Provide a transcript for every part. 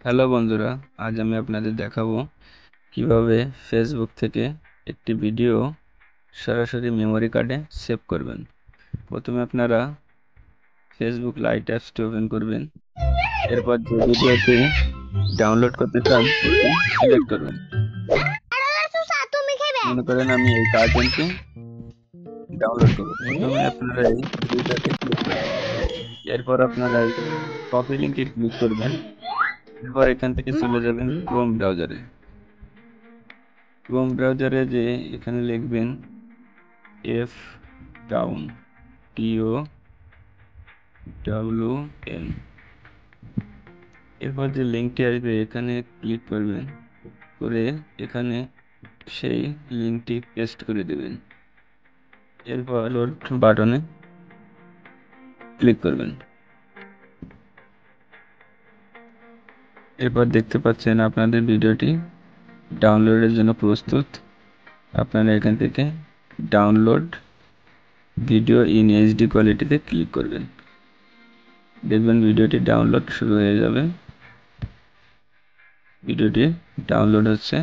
Hello বন্ধুরা, আজ আমি আপনাদের দেখাবো কিভাবে ফেসবুক থেকে একটি ভিডিও সরাসরি মেমোরি কার্ডে সেভ করবেন। প্রথমে আপনারা ফেসবুক লাইট অ্যাপসটি ওপেন করবেন। এরপর যে ভিডিওটি ডাউনলোড করতে চান সেটি সিলেক্ট করবেন। মনে করেন আমি এই কার্টুনটি ডাউনলোড করব। প্রথমে আপনারা এই ভিডিওটাতে ক্লিক করবেন। এরপর আপনারা এই কপি লিঙ্কে ক্লিক করবেন। এরপর এখান থেকে চলে যাবেন ক্রোম ব্রাউজারে। ক্রোম ব্রাউজারে যে এখানে লিখবেন এফ ডাউন TOWN। এরপর যে লিঙ্কটি আসবে এখানে ক্লিক করবেন, করে এখানে সেই লিঙ্কটি পেস্ট করে দেবেন। এরপর লোড বাটনে ক্লিক করবেন। এরপর দেখতে পাচ্ছেন আপনাদের ভিডিওটি ডাউনলোডের জন্য প্রস্তুত। আপনারা এখান থেকে ডাউনলোড ভিডিও ইন HD কোয়ালিটিতে ক্লিক করবেন। দেখবেন ভিডিওটি ডাউনলোড শুরু হয়ে যাবে। ভিডিওটি ডাউনলোড হচ্ছে।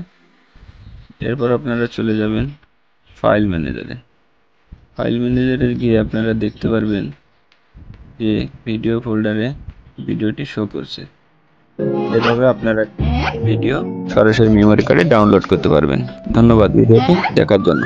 এরপর আপনারা চলে যাবেন ফাইল ম্যানেজারে। ফাইল ম্যানেজারে গিয়ে আপনারা দেখতে পারবেন যে ভিডিও ফোল্ডারে ভিডিওটি শো করছে। এভাবে আপনারা ভিডিও সরাসরি মেমোরি কার্ডে ডাউনলোড করতে পারবেন। ধন্যবাদ ভিডিওটি দেখার জন্য।